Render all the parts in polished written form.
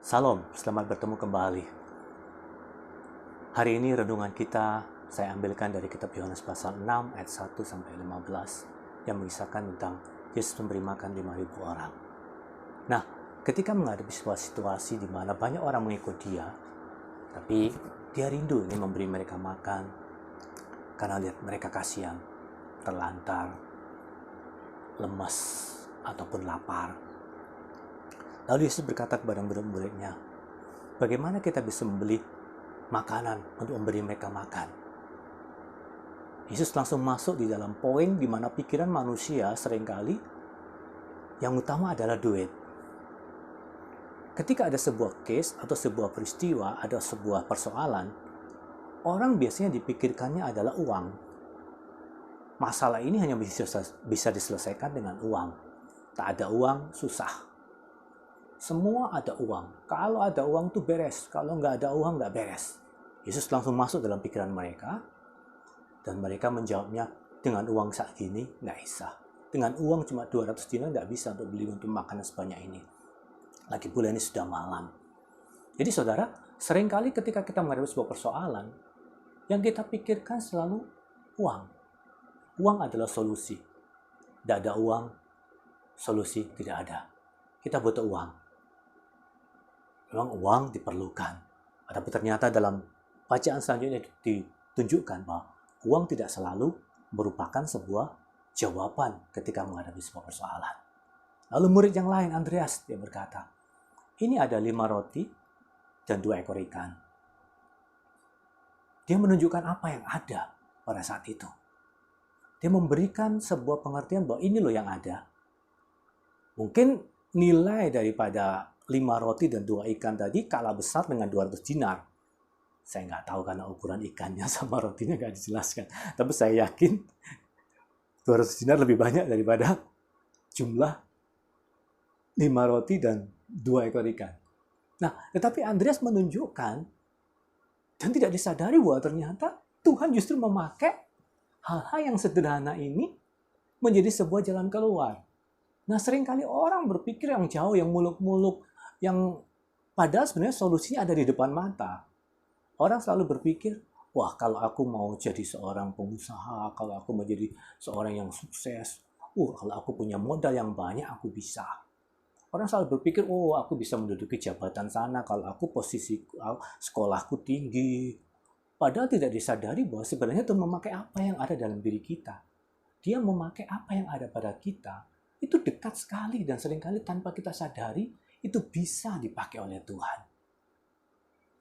Salam, selamat bertemu kembali. Hari ini renungan kita saya ambilkan dari kitab Yohanes pasal 6 ayat 1 sampai 15 yang mengisahkan tentang Yesus memberi makan 5.000 orang. Nah, ketika menghadapi sebuah situasi di mana banyak orang mengikut dia, tapi dia rindu ingin memberi mereka makan karena lihat mereka kasihan, terlantar, lemas, ataupun lapar. Lalu Yesus berkata kepada murid-muridnya, bagaimana kita bisa membeli makanan untuk memberi mereka makan? Yesus langsung masuk di dalam poin di mana pikiran manusia seringkali yang utama adalah duit. Ketika ada sebuah case atau sebuah peristiwa, ada sebuah persoalan, orang biasanya dipikirkannya adalah uang. Masalah ini hanya bisa diselesaikan dengan uang. Tak ada uang, susah. Semua ada uang. Kalau ada uang tuh beres. Kalau nggak ada uang, nggak beres. Yesus langsung masuk dalam pikiran mereka. Dan mereka menjawabnya, dengan uang saat ini, nggak bisa. Dengan uang cuma 200 dinar nggak bisa untuk beli untuk makanan sebanyak ini. Lagi pula ini sudah malam. Jadi saudara, seringkali ketika kita menghadapi sebuah persoalan, yang kita pikirkan selalu uang. Uang adalah solusi. Tidak ada uang, solusi tidak ada. Kita butuh uang. Memang uang diperlukan. Tapi ternyata dalam bacaan selanjutnya ditunjukkan bahwa uang tidak selalu merupakan sebuah jawaban ketika menghadapi sebuah persoalan. Lalu murid yang lain, Andreas, dia berkata, ini ada 5 roti dan 2 ekor ikan. Dia menunjukkan apa yang ada pada saat itu. Dia memberikan sebuah pengertian bahwa ini loh yang ada. Mungkin nilai daripada 5 roti dan 2 ikan tadi kalah besar dengan 200 dinar. Saya nggak tahu karena ukuran ikannya sama rotinya nggak dijelaskan. Tapi saya yakin 200 dinar lebih banyak daripada jumlah 5 roti dan 2 ekor ikan. Nah, tetapi Andreas menunjukkan dan tidak disadari bahwa ternyata Tuhan justru memakai hal-hal yang sederhana ini menjadi sebuah jalan keluar. Nah, seringkali orang berpikir yang jauh, yang muluk-muluk, yang padahal sebenarnya solusinya ada di depan mata. Orang selalu berpikir, wah kalau aku mau jadi seorang pengusaha, kalau aku mau jadi seorang yang sukses, kalau aku punya modal yang banyak, aku bisa. Orang selalu berpikir, oh aku bisa menduduki jabatan sana, kalau aku posisi sekolahku tinggi. Padahal tidak disadari bahwa sebenarnya Tuhan memakai apa yang ada dalam diri kita. Dia memakai apa yang ada pada kita. Itu dekat sekali dan seringkali tanpa kita sadari, itu bisa dipakai oleh Tuhan.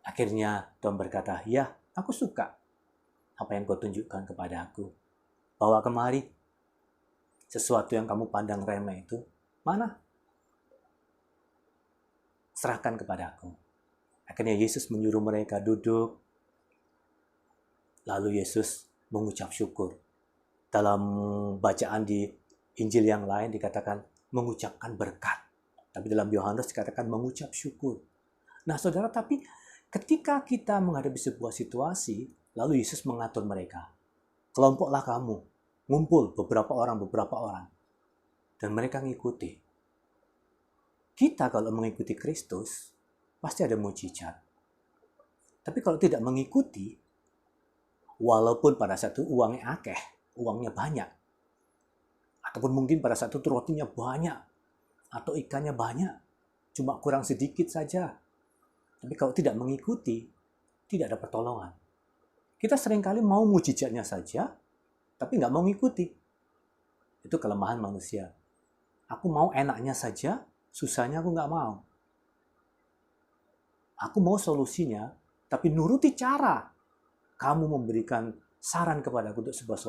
Akhirnya Tuhan berkata, ya aku suka apa yang kau tunjukkan kepada aku. Bawa kemari sesuatu yang kamu pandang remeh itu. Mana? Serahkan kepada aku. Akhirnya Yesus menyuruh mereka duduk. Lalu Yesus mengucap syukur. Dalam bacaan di Injil yang lain dikatakan mengucapkan berkat. Tapi dalam Yohanes dikatakan mengucap syukur. Nah saudara, tapi ketika kita menghadapi sebuah situasi, lalu Yesus mengatur mereka. Kelompoklah kamu, ngumpul beberapa orang. Dan mereka mengikuti. Kita kalau mengikuti Kristus, pasti ada mujizat. Tapi kalau tidak mengikuti, walaupun pada saat itu uangnya akeh, uangnya banyak, ataupun mungkin pada saat itu rotinya banyak, atau ikannya banyak, cuma kurang sedikit saja. Tapi kalau tidak mengikuti, tidak ada pertolongan. Kita seringkali mau mujizatnya saja, tapi nggak mau mengikuti. Itu kelemahan manusia. Aku mau enaknya saja, susahnya aku nggak mau. Aku mau solusinya, tapi nuruti cara kamu memberikan saran kepadaku untuk sebuah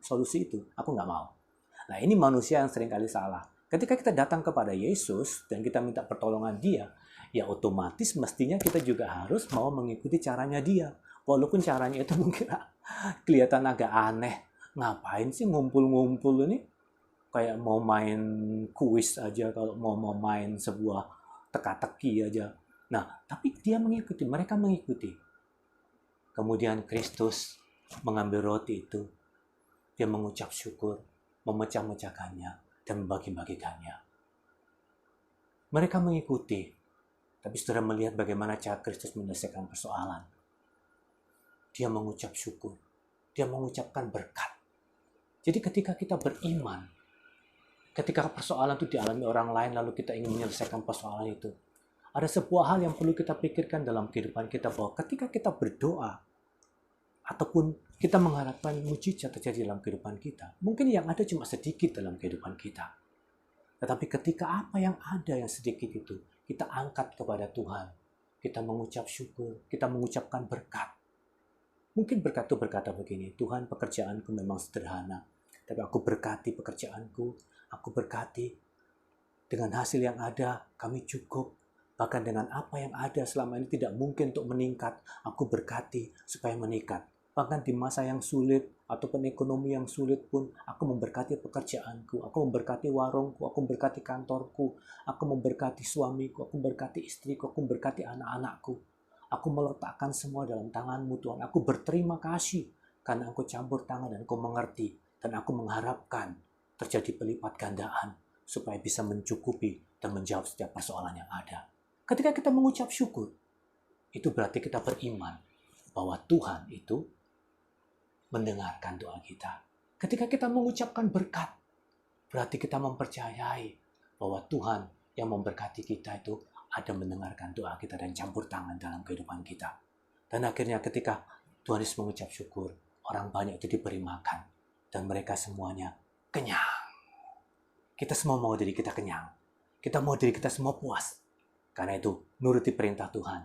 solusi itu, aku nggak mau. Nah ini manusia yang seringkali salah. Ketika kita datang kepada Yesus dan kita minta pertolongan dia, ya otomatis mestinya kita juga harus mau mengikuti caranya dia. Walaupun caranya itu mungkin kelihatan agak aneh. Ngapain sih ngumpul-ngumpul ini? Kayak mau main kuis aja, kalau mau main sebuah teka-teki aja. Nah, tapi dia mengikuti, mereka mengikuti. Kemudian Kristus mengambil roti itu, dia mengucap syukur, memecah-mecahkannya, dan membagi-bagikannya. Mereka mengikuti. Tapi saudara melihat bagaimana cara Kristus menyelesaikan persoalan. Dia mengucap syukur. Dia mengucapkan berkat. Jadi ketika kita beriman, ketika persoalan itu dialami orang lain, lalu kita ingin menyelesaikan persoalan itu, ada sebuah hal yang perlu kita pikirkan dalam kehidupan kita, bahwa ketika kita berdoa, ataupun kita mengharapkan mujizat terjadi dalam kehidupan kita, mungkin yang ada cuma sedikit dalam kehidupan kita. Tetapi ketika apa yang ada yang sedikit itu, kita angkat kepada Tuhan, kita mengucap syukur, kita mengucapkan berkat. Mungkin berkat itu berkata begini, Tuhan, pekerjaanku memang sederhana, tapi aku berkati pekerjaanku, aku berkati dengan hasil yang ada, kami cukup. Bahkan dengan apa yang ada selama ini tidak mungkin untuk meningkat, aku berkati supaya meningkat. Bahkan di masa yang sulit ataupun ekonomi yang sulit pun, aku memberkati pekerjaanku, aku memberkati warungku, aku memberkati kantorku, aku memberkati suamiku, aku memberkati istriku, aku memberkati anak-anakku. Aku meletakkan semua dalam tangan-Mu, Tuhan. Aku berterima kasih karena Engkau campur tangan dan Engkau mengerti. Dan aku mengharapkan terjadi pelipat gandaan supaya bisa mencukupi dan menjawab setiap persoalan yang ada. Ketika kita mengucap syukur, itu berarti kita beriman bahwa Tuhan itu mendengarkan doa kita. Ketika kita mengucapkan berkat, berarti kita mempercayai bahwa Tuhan yang memberkati kita itu ada mendengarkan doa kita dan campur tangan dalam kehidupan kita. Dan akhirnya ketika Tuhan Yesus mengucap syukur, orang banyak itu diberi makan. Dan mereka semuanya kenyang. Kita semua mau diri kita kenyang. Kita mau diri kita semua puas. Karena itu, nuruti perintah Tuhan.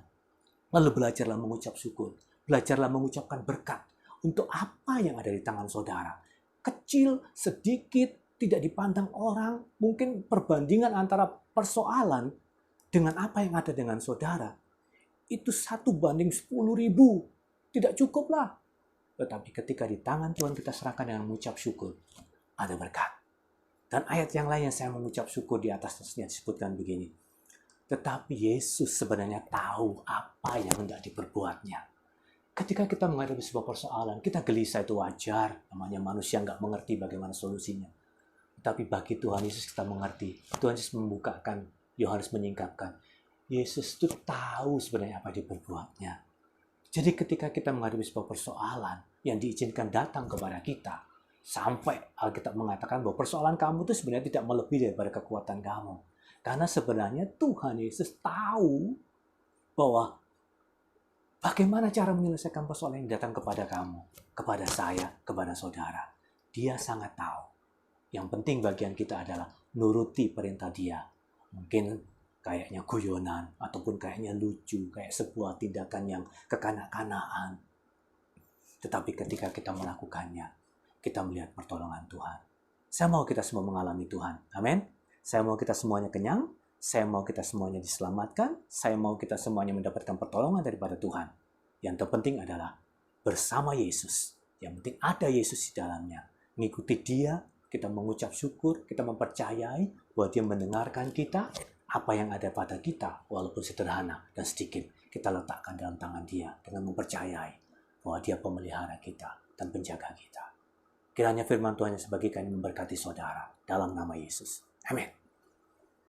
Lalu belajarlah mengucap syukur. Belajarlah mengucapkan berkat. Untuk apa yang ada di tangan saudara. Kecil, sedikit, tidak dipandang orang. Mungkin perbandingan antara persoalan dengan apa yang ada dengan saudara, itu 1:10.000. Tidak cukuplah. Tetapi ketika di tangan Tuhan kita serahkan dengan mengucap syukur, ada berkat. Dan ayat yang lain yang saya mengucap syukur di atasnya disebutkan begini. Tetapi Yesus sebenarnya tahu apa yang hendak diperbuatnya. Ketika kita menghadapi sebuah persoalan, kita gelisah, itu wajar. Namanya manusia nggak mengerti bagaimana solusinya. Tapi bagi Tuhan Yesus kita mengerti. Tuhan Yesus membukakan, Yohanes menyingkapkan, Yesus itu tahu sebenarnya apa yang diperbuatnya. Jadi ketika kita menghadapi sebuah persoalan yang diizinkan datang kepada kita, sampai Alkitab mengatakan bahwa persoalan kamu itu sebenarnya tidak melebihi daripada kekuatan kamu. Karena sebenarnya Tuhan Yesus tahu bahwa bagaimana cara menyelesaikan persoalan yang datang kepada kamu, kepada saya, kepada saudara. Dia sangat tahu. Yang penting bagian kita adalah nuruti perintah Dia. Mungkin kayaknya guyonan, ataupun kayaknya lucu, kayak sebuah tindakan yang kekanak-kanakan. Tetapi ketika kita melakukannya, kita melihat pertolongan Tuhan. Saya mau kita semua mengalami Tuhan. Amin. Saya mau kita semuanya kenyang. Saya mau kita semuanya diselamatkan. Saya mau kita semuanya mendapatkan pertolongan daripada Tuhan. Yang terpenting adalah bersama Yesus. Yang penting ada Yesus di dalamnya. Mengikuti Dia, kita mengucap syukur, kita mempercayai bahwa Dia mendengarkan kita. Apa yang ada pada kita, walaupun sederhana dan sedikit, kita letakkan dalam tangan Dia dengan mempercayai bahwa Dia pemelihara kita dan penjaga kita. Kiranya firman Tuhan yang sebagikan memberkati saudara dalam nama Yesus. Amin.